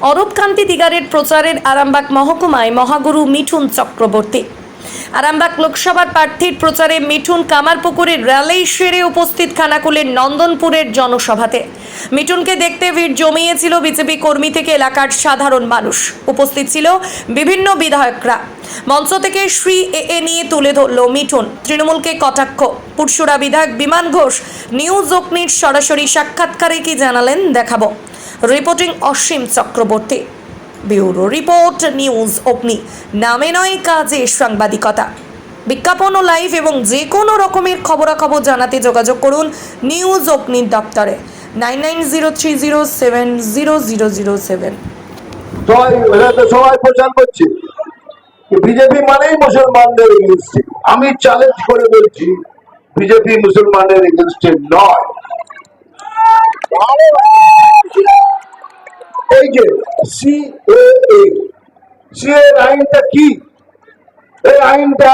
অরূপকান্তি দিগারের প্রচারের আরামবাগ মহকুমায় মহাগুরু মিঠুন চক্রবর্তী। আরামবাগ লোকসভার প্রার্থীর প্রচারে মিঠুন কামারপুকুরের র্যালি সেরে উপস্থিত খানাকুলের নন্দনপুরের জনসভাতে। মিঠুনকে দেখতে ভিড় জমিয়েছিল বিজেপি কর্মী থেকে এলাকার সাধারণ মানুষ। উপস্থিত ছিল বিভিন্ন বিধায়করা। মঞ্চ থেকে শ্রী এ নিয়ে তুলে ধরল মিঠুন। তৃণমূলকে কটাক্ষ। পুরসুরা বিধায়ক বিমান ঘোষ নিউজ অগ্নির সরাসরি সাক্ষাৎকারে কি জানালেন দেখাবো। রিপোর্টিং অসীম চক্রবর্তী। ব্যুরো রিপোর্ট, নিউজ অগ্নি। নামে নয় কাজে সাংবাদিকতা। বিজ্ঞাপন ও লাইভ এবং যে কোনো রকমের খবরাখবর জানাতে যোগাযোগ করুন নিউজ অগ্নির দপ্তরে 9903070007। সবাই প্রচার করছে বিজেপি মানেই মুসলমানদের এগেনস্টে। আমি চ্যালেঞ্জ করে বলছি বিজেপি মুসলমানের এগেনস্টে নয়। এই যে সিএ আইনটা কি? এই আইনটা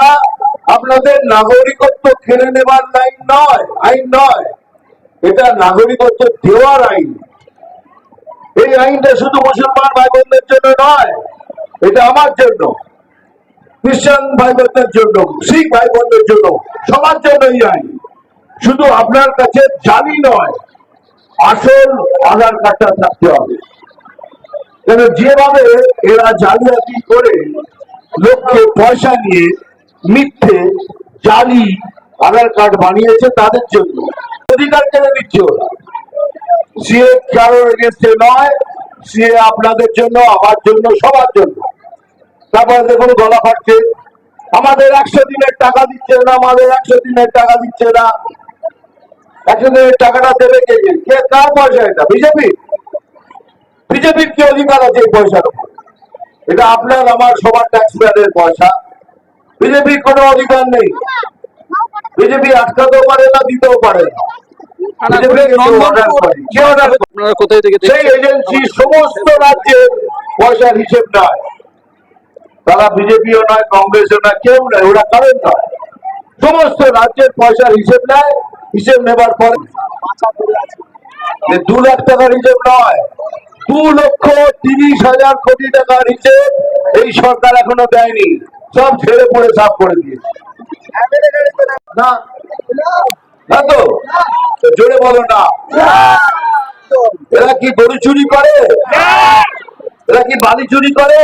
আপনাদের নাগরিকত্ব কেড়ে নেবার আইন নয়, এটা নাগরিকত্ব দেওয়ার আইন। এই আইনটা শুধু মুসলমান ভাই বোনদের জন্য নয়, এটা আমার জন্য, খ্রিস্টান ভাই বোনদের জন্য, শিখ ভাই বোনদের জন্য, সবার জন্য এই আইন। শুধু আপনার কাছে জালি নয়, আসল আধার কার্ডটা থাকতে হবে। কেন যেভাবে এরা জালিয়াতি করে লোককে পয়সা নিয়ে মিথ্যে জালি আধার কার্ড বানিয়েছে, তাদের জন্য অধিকার কেড়ে নিচ্ছে ওরা। সিএ কারোর এগেন্সটে নয়, সিএ আপনাদের জন্য, আমার জন্য, সবার জন্য। তারপরে দেখুন গলা ফাটছে, আমাদের 100 দিনের টাকা দিচ্ছে না, আমাদের 100 দিনের টাকা দিচ্ছে না। 100 দিনের টাকাটা দেবে কে? কার পয়সা এটা? বিজেপির কি অধিকার আছে এই পয়সার উপর? এটা আপনার আমার সবার ট্যাক্স পেয়ারের পয়সা। বিজেপির কোনো অধিকার নেই। বিজেপি আটকাতেও পারে না, দিতেও পারে না। সেই এজেন্সি সমস্ত রাজ্যের পয়সার হিসেব নয়, তারা বিজেপিও নয়, কংগ্রেসও নয়, কেউ নয়, ওরা কারণ নয়। সমস্ত রাজ্যের পয়সার হিসেব নেয়। হিসেব নেবার পরে 2 লাখ টাকার হিসেব নয়, 2,30,000 কোটি টাকার হিসেব এই সরকার এখনো দেয়নি। সব ছেড়ে পড়ে সাফ করে দিয়েছে। না তো জোরে বলো না। এরা কি গরু চুরি করে? এরা কি বালি চুরি করে?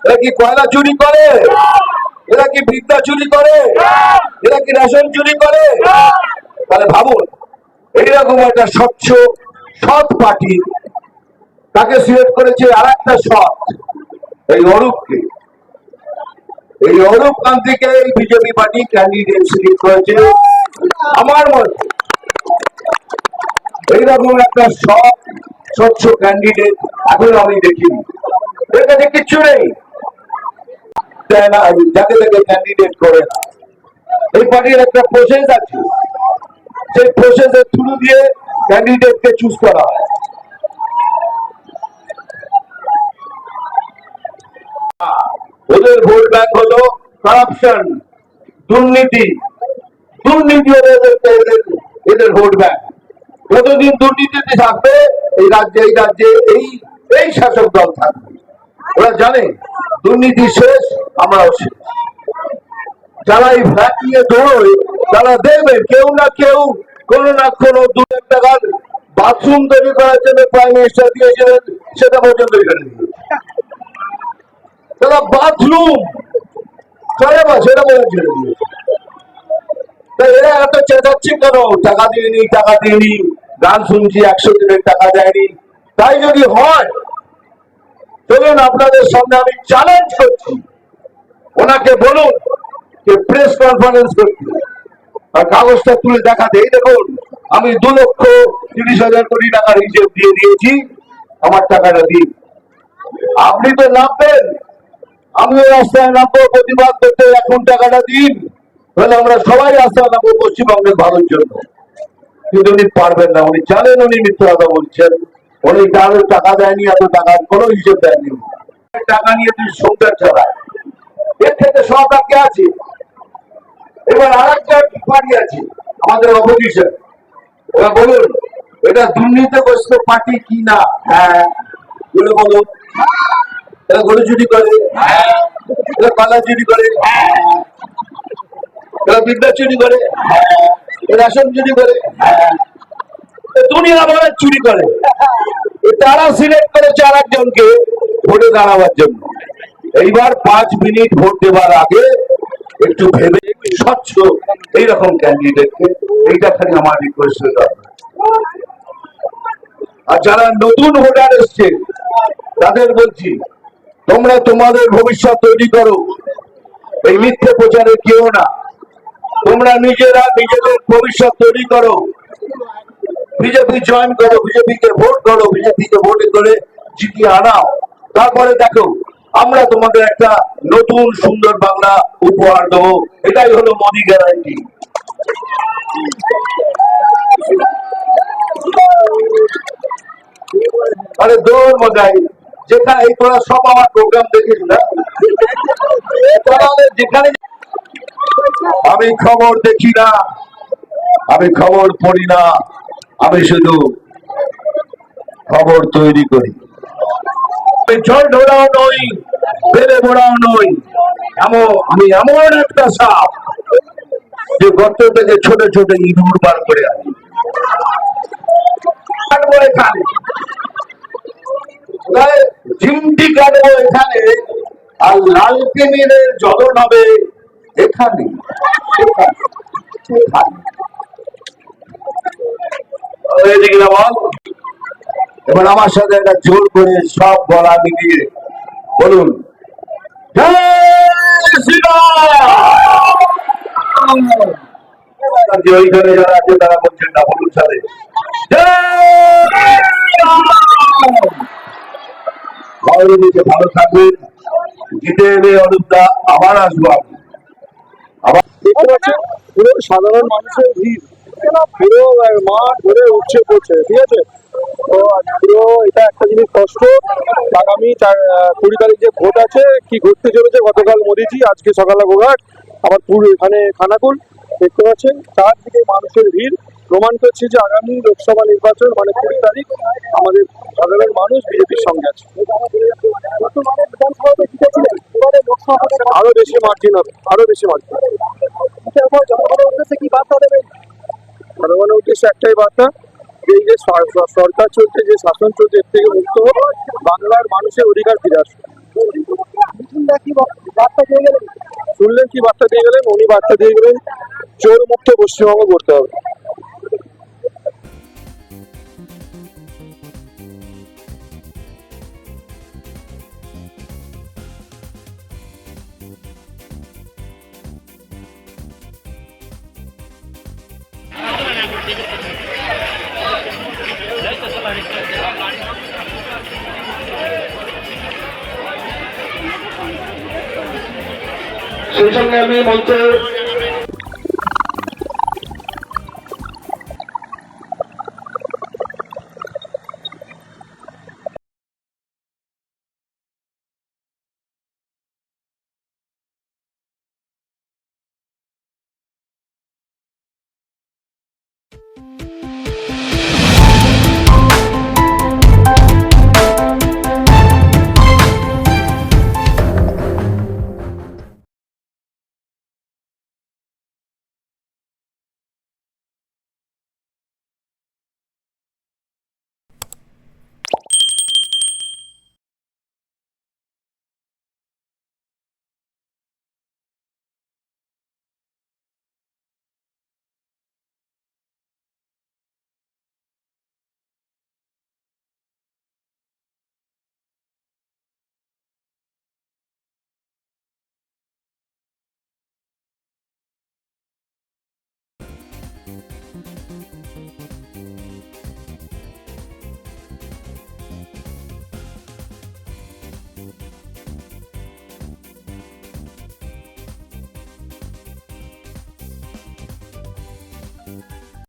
এরা কি কয়লা চুরি করে? এরা কি বিদ্যা চুরি করে? এরা কি রেশন চুরি করে? তাহলে ভাবুন, এইরকম একটা স্বচ্ছ সৎ পার্টি, তাকে সিলেক্ট করেছে আর একটা সৎ, এই অরূপকে। এই অরূপ কান্তিকে এই বিজেপি পার্টি ক্যান্ডিডেট সিলেক্ট করেছে। আমার মতে এইরকম একটা সৎ স্বচ্ছ ক্যান্ডিডেট এখন আমি দেখিনি। এর কাছে কিচ্ছু নেই, যাকে তাকে ক্যান্ডিডেট করে না। এই পার্টির একটা প্রসেস আছে, সেই প্রসেসের থ্রু দিয়ে ক্যান্ডিডেটকে চুজ করা হয়। ওদের ভোট ব্যাংক হলো কারাপশন, দুর্নীতি। এদের ভোট ব্যাংক। যতদিন দুর্নীতিতে থাকবে এই রাজ্যে এই শাসক দল থাকবে। ওরা জানে দুর্নীতি শেষ, আমরাও শেষ। যারা এই ফ্ল্যাট নিয়ে দৌড়োয় তারা দেখবে কেউ না কেউ কোনো না কোনো 2 লাখ টাকার বাথরুম তৈরি করার জন্য প্রাইম মিনিস্টার দিয়েছিলেন, সেটা পর্যন্ত এখানে দিয়েছে। তারা বাথরুম সেটা বলে ছেড়ে দিয়েছে। তাই এরা এত চেঁচাচ্ছে কেন? টাকা দিইনি, গান শুনছি 100 দিনের টাকা দেয়নি। তাই যদি হয়, চলুন আপনাদের সামনে আমি চ্যালেঞ্জ করছি, ওনাকে বলুন যে প্রেস কনফারেন্স করতে আর কাগজটা তুলে দেখাতে। এই দেখুন, আমি 2,30,000 কোটি টাকার হিসেব দিয়ে দিয়েছি, আমার টাকাটা দিন। আপনি তো নামবেন, আমিও রাস্তায় নামবো প্রতিবাদ করতে, এখন টাকাটা দিন, তাহলে আমরা সবাই রাস্তায় নামবো পশ্চিমবঙ্গের ভালোর জন্য। কিন্তু উনি পারবেন না, উনি জানেন উনি মিথ্যা কথা বলছেন। উনি কারোর টাকা দেয়নি, এত টাকার কোনো হিসেব দেয়নি। টাকা নিয়ে তুই সংসার চালায়, এর থেকে সরকার কে আছে? এবার আর একটা পার্টি আছে আমাদের অপোজিশন, ওরা বলুন এটা দুর্নীতিগ্রস্ত পার্টি কি না? হ্যাঁ, বলে বলো, এরা গরু চুরি করে, এরা কলা চুরি করে, এরা বিদ্যা চুরি করে, এরা রেশন চুরি করে, দুনিয়া ভরে চুরি করে। তারা সিলেক্ট করেছে আর একজনকে ভোটে দাঁড়াবার জন্য। এইবার 5 মিনিট ভোট দেবার আগে একটু ভেবে স্বচ্ছ এইরকম ক্যান্ডিডেটকে, এইটা খালি আমার রিকোয়েস্ট হয়ে যাবে। আর যারা নতুন ভোটার এসছে তাদের বলছি, তোমরা তোমাদের ভবিষ্যৎ তৈরি করো, এই মিথ্যে প্রচারে কেউ না। তোমরা নিজেরা নিজেদের ভবিষ্যৎ তৈরি করো, বিজেপি জয়েন করো, বিজেপিকে ভোট করো, বিজেপিকে ভোটে করে জিতিয়ে আনাও। তারপরে দেখো আমরা তোমাদের একটা নতুন সুন্দর বাংলা উপহার দেবো। এটাই হলো মোদি গ্যারান্টি। আরে দৌড় মজাই, যেখানে এই তোরা সব আমার প্রোগ্রাম দেখিস না, যেখানে আমি খবর দেখি না, আমি খবর পড়ি না, আমি শুধু খবর তৈরি করি। আমি জল ঢোড়াও নই, বেড়ে বোড়াও নই, আমি এমন একটা সাপ যে গর্ত থেকে ছোট ছোট ইঁদুর বার করে আনি। কাটবো এখানে, ঝিমটি কাটবো এখানে, আর লালকেমিনের জ্বলন হবে এখানে। এদিকে না বল। এবার আমার সাথে একটা জোর করে সব গলা মিলিয়ে বলুন, জয় শ্রীরাম। যে ওইখানে যারা আছে তারা বলছেন না, বলুন সাথে, জয় রাম। ভালো থাকবেন, জিতে এলে অরূপদা আবার আসবো। আবার দেখতে পাচ্ছেন পুরো সাধারণ মানুষের ভিড়, পুরো মাঠ ভরে উঠছে পড়ছে, ঠিক আছে। তো পুরো এটা একটা জিনিস কষ্ট, আগামী 20 তারিখ যে ভোট আছে, কি ঘুরতে চলেছে গতকাল মোদিজি, আজকে সকালে গোঘাট, আবার পুরো এখানে খানাকুল। দেখতে পাচ্ছেন চারদিকে মানুষের ভিড়, প্রমাণ করছে যে আগামী লোকসভা নির্বাচন মানে 20 তারিখ আমাদের সাধারণ মানুষ বিজেপির সঙ্গে আছে। আরো বেশি মার্জিন হবে, আরো বেশি মার্জিন। জনগণের উদ্দেশ্যে কি বার্তা দেবেন? জনগণের উদ্দেশ্যে একটাই বার্তা, এই যে সরকার চলছে, যে শাসন চলছে, এর থেকে মুক্ত হোক, বাংলার মানুষের অধিকার ফিরে আসবে। শুনলেন কি বার্তা দিয়ে গেলেন? উনি বার্তা দিয়ে গেলেন চোর মুক্ত পশ্চিমবঙ্গ করতে হবে। সেই সঙ্গে আমি বলতে